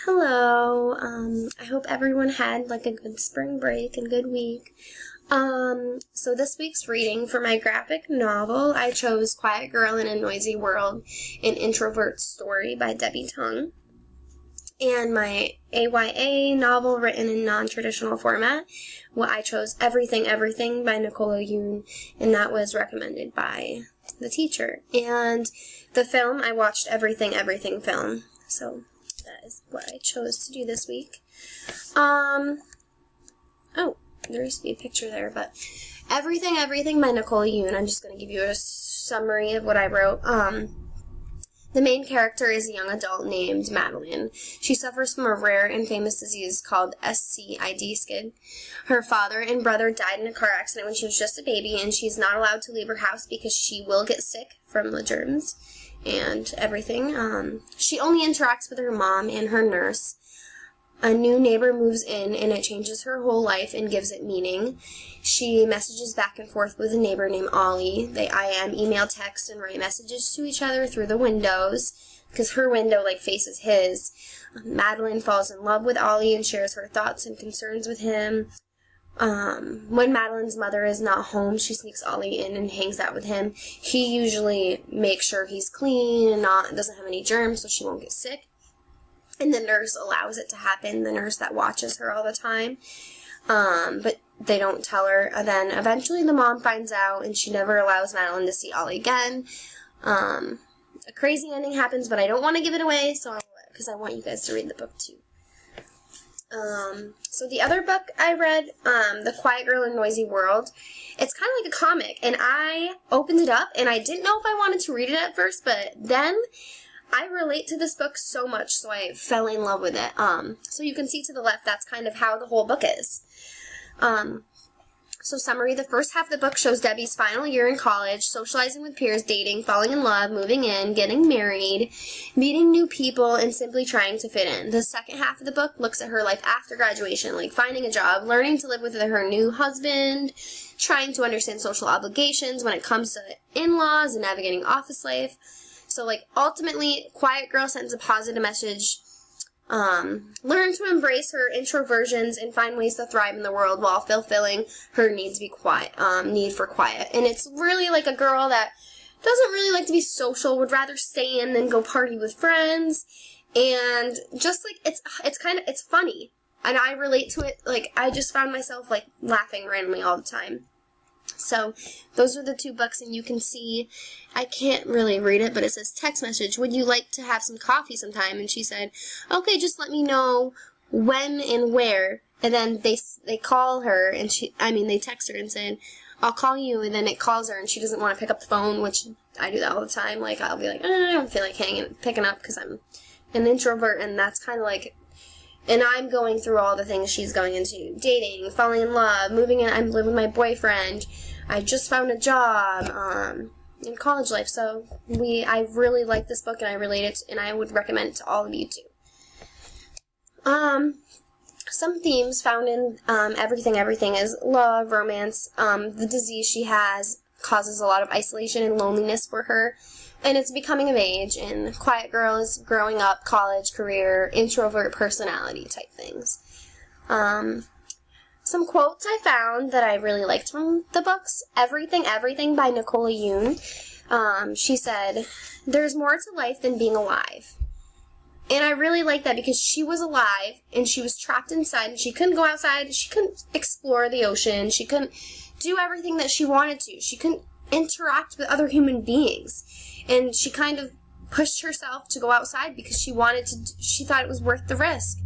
Hello. I hope everyone had like a good spring break and good week. So this week's reading for my graphic novel, I chose Quiet Girl in a Noisy World, an Introvert Story by Debbie Tung. And my AYA novel written in non-traditional format, I chose Everything Everything by Nicola Yoon, and that was recommended by the teacher. And the film, I watched Everything Everything film. So that is what I chose to do this week. Oh, there used to be a picture there, but Everything Everything by Nicola Yoon. I'm just going to give you a summary of what I wrote. The main character is a young adult named Madeline. She suffers from a rare and famous disease called SCID. Her father and brother died in a car accident when she was just a baby, and she's not allowed to leave her house because she will get sick from the germs and everything. She only interacts with her mom and her nurse. A new neighbor moves in, and it changes her whole life and gives it meaning. She messages back and forth with a neighbor named Ollie. They IM, email, text, and write messages to each other through the windows, because her window, faces his. Madeline falls in love with Ollie and shares her thoughts and concerns with him. When Madeline's mother is not home, she sneaks Ollie in and hangs out with him. He usually makes sure he's clean and doesn't have any germs so she won't get sick. And the nurse allows it to happen, the nurse that watches her all the time. But they don't tell her. And then eventually the mom finds out, and she never allows Madeline to see Ollie again. A crazy ending happens, but I don't want to give it away, because I want you guys to read the book too. So the other book I read, The Quiet Girl in a Noisy World, it's kind of like a comic, and I opened it up, and I didn't know if I wanted to read it at first, but then I relate to this book so much, so I fell in love with it. So you can see to the left, that's kind of how the whole book is. So summary, the first half of the book shows Debbie's final year in college, socializing with peers, dating, falling in love, moving in, getting married, meeting new people, and simply trying to fit in. The second half of the book looks at her life after graduation, like finding a job, learning to live with her new husband, trying to understand social obligations when it comes to in-laws and navigating office life. So, ultimately, Quiet Girl sends a positive message. Learn to embrace her introversions and find ways to thrive in the world while fulfilling her need for quiet. And it's really like a girl that doesn't really like to be social, would rather stay in than go party with friends. And just, it's funny. And I relate to it. I just found myself, laughing randomly all the time. So, those are the two books, and you can see, I can't really read it, but it says text message, would you like to have some coffee sometime? And she said, okay, just let me know when and where. And then they call her, and they text her and said, I'll call you, and then it calls her, and she doesn't want to pick up the phone, which I do that all the time. I'll be like, I don't feel like picking up, because I'm an introvert, and that's kind of and I'm going through all the things she's going into. Dating, falling in love, moving in, I'm living with my boyfriend, I just found a job, in college life. So I really like this book, and I relate it, and I would recommend it to all of you too. Some themes found in Everything Everything is love, romance, the disease she has causes a lot of isolation and loneliness for her. And it's becoming of age, and Quiet Girl is growing up, college, career, introvert personality type things. Some quotes I found that I really liked from the books. Everything Everything by Nicola Yoon. She said, there's more to life than being alive. And I really like that because she was alive, and she was trapped inside, and she couldn't go outside, she couldn't explore the ocean, she couldn't do everything that she wanted to, she couldn't interact with other human beings. And she kind of pushed herself to go outside because she thought it was worth the risk.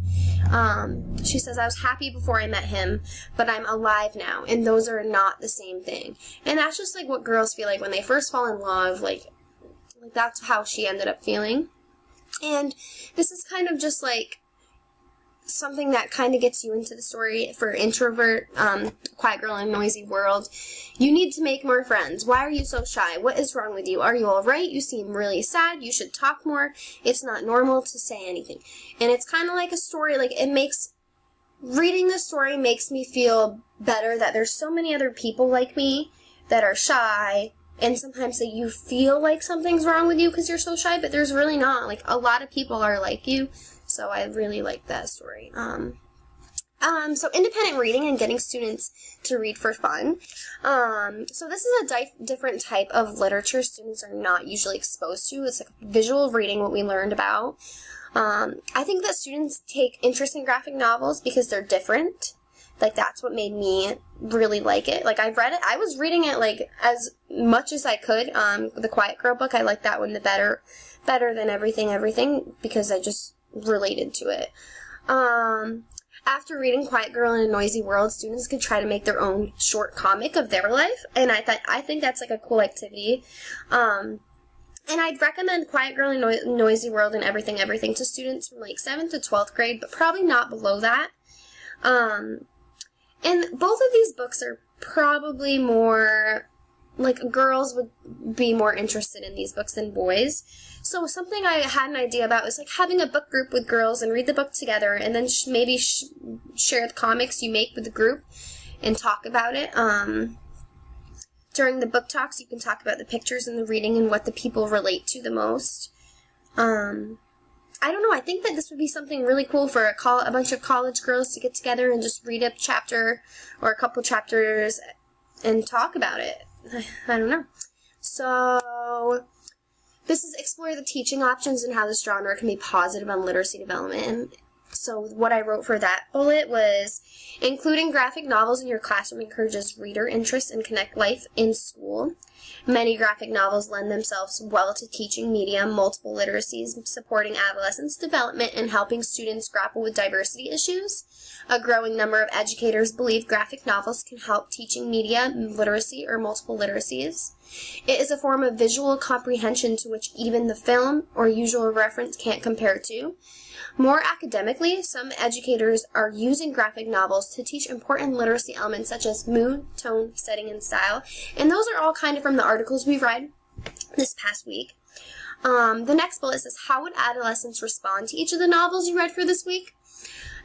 She says, I was happy before I met him, but I'm alive now, and those are not the same thing. And that's just what girls feel like when they first fall in love, that's how she ended up feeling. And this is kind of just something that kind of gets you into the story for introvert, Quiet Girl in a Noisy World. You need to make more friends. Why are you so shy? What is wrong with you? Are you alright? You seem really sad. You should talk more. It's not normal to say anything. And it's kind of like a story, reading the story makes me feel better that there's so many other people like me that are shy, and sometimes that you feel like something's wrong with you because you're so shy, but there's really not. A lot of people are like you. So I really like that story. So independent reading and getting students to read for fun. So this is a different type of literature students are not usually exposed to. It's like visual reading, what we learned about. I think that students take interest in graphic novels because they're different. Like, that's what made me really like it. Like, I've read it. I was reading it, like, as much as I could. The Quiet Girl book, I like that one better than Everything, because I just related to it. After reading Quiet Girl in a Noisy World, students could try to make their own short comic of their life, and I think that's, like, a cool activity. And I'd recommend Quiet Girl in Noisy World and Everything to students from, like, 7th to 12th grade, but probably not below that. And both of these books are probably more, like, girls would be more interested in these books than boys. So something I had an idea about was, like, having a book group with girls and read the book together, and then maybe share the comics you make with the group and talk about it. During the book talks, you can talk about the pictures and the reading and what the people relate to the most. I don't know, I think that this would be something really cool for a bunch of college girls to get together and just read a chapter or a couple chapters and talk about it. I don't know. So, this is explore the teaching options and how this genre can be positive on literacy development. So what I wrote for that bullet was, including graphic novels in your classroom encourages reader interest and connect life in school. Many graphic novels lend themselves well to teaching media, multiple literacies, supporting adolescents' development, and helping students grapple with diversity issues. A growing number of educators believe graphic novels can help teaching media, literacy, or multiple literacies. It is a form of visual comprehension to which even the film or usual reference can't compare to. More academically, some educators are using graphic novels to teach important literacy elements such as mood, tone, setting, and style. And those are all kind of from the articles we read this past week. The next bullet says, how would adolescents respond to each of the novels you read for this week?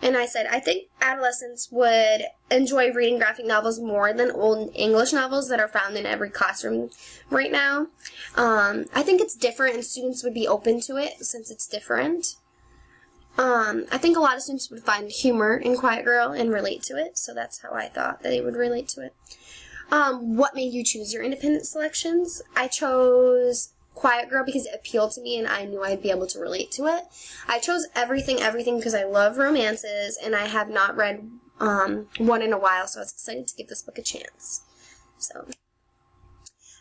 And I said, I think adolescents would enjoy reading graphic novels more than old English novels that are found in every classroom right now. I think it's different and students would be open to it since it's different. I think a lot of students would find humor in Quiet Girl and relate to it, so that's how I thought that they would relate to it. What made you choose your independent selections? I chose Quiet Girl because it appealed to me and I knew I'd be able to relate to it. I chose Everything because I love romances and I have not read one in a while, so I was excited to give this book a chance. So,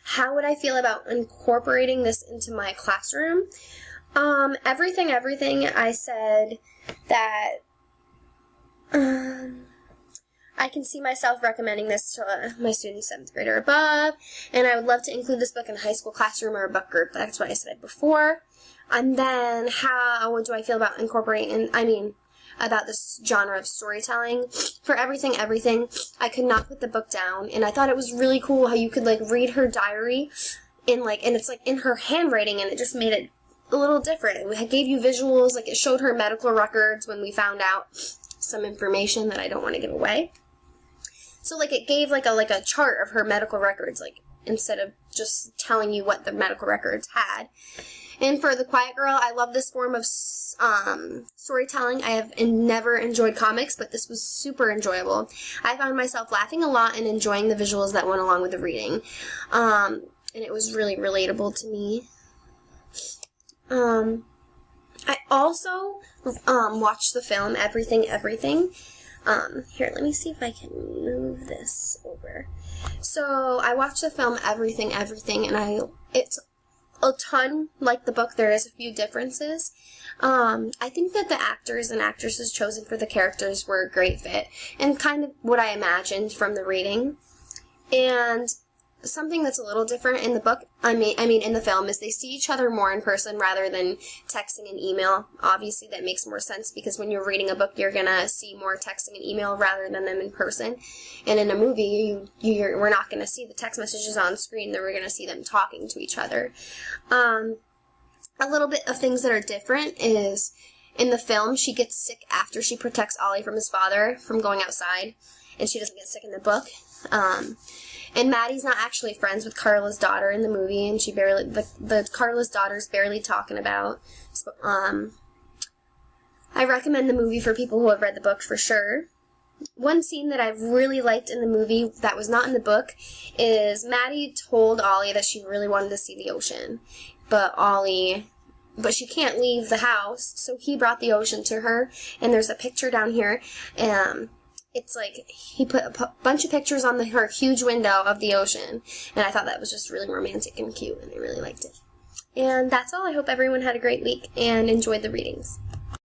how would I feel about incorporating this into my classroom? Everything, I said that I can see myself recommending this to my students 7th grade or above, and I would love to include this book in a high school classroom or a book group. That's what I said before. And then how do I feel about incorporating, about this genre of storytelling? For Everything, I could not put the book down, and I thought it was really cool how you could, like, read her diary and it's, like, in her handwriting, and it just made it a little different. It gave you visuals, like, it showed her medical records when we found out some information that I don't want to give away. So, like, it gave, like a chart of her medical records, like, instead of just telling you what the medical records had. And for The Quiet Girl, I love this form of storytelling. I have never enjoyed comics, but this was super enjoyable. I found myself laughing a lot and enjoying the visuals that went along with the reading. And it was really relatable to me. I also watched the film Everything. Here, let me see if I can move this over. So, I watched the film Everything, and it's a ton like the book. There is a few differences. I think that the actors and actresses chosen for the characters were a great fit, and kind of what I imagined from the reading. And something that's a little different in the book, in the film, is they see each other more in person rather than texting and email. Obviously, that makes more sense because when you're reading a book, you're gonna see more texting and email rather than them in person. And in a movie, we're not gonna see the text messages on screen, then we're gonna see them talking to each other. A little bit of things that are different is, in the film, she gets sick after she protects Ollie from his father from going outside, and she doesn't get sick in the book. And Maddie's not actually friends with Carla's daughter in the movie, and the Carla's daughter's barely talking about. So, I recommend the movie for people who have read the book for sure. One scene that I really liked in the movie that was not in the book is Maddie told Ollie that she really wanted to see the ocean, but she can't leave the house, so he brought the ocean to her, and there's a picture down here, it's like he put a bunch of pictures on her huge window of the ocean, and I thought that was just really romantic and cute, and I really liked it. And that's all. I hope everyone had a great week and enjoyed the readings.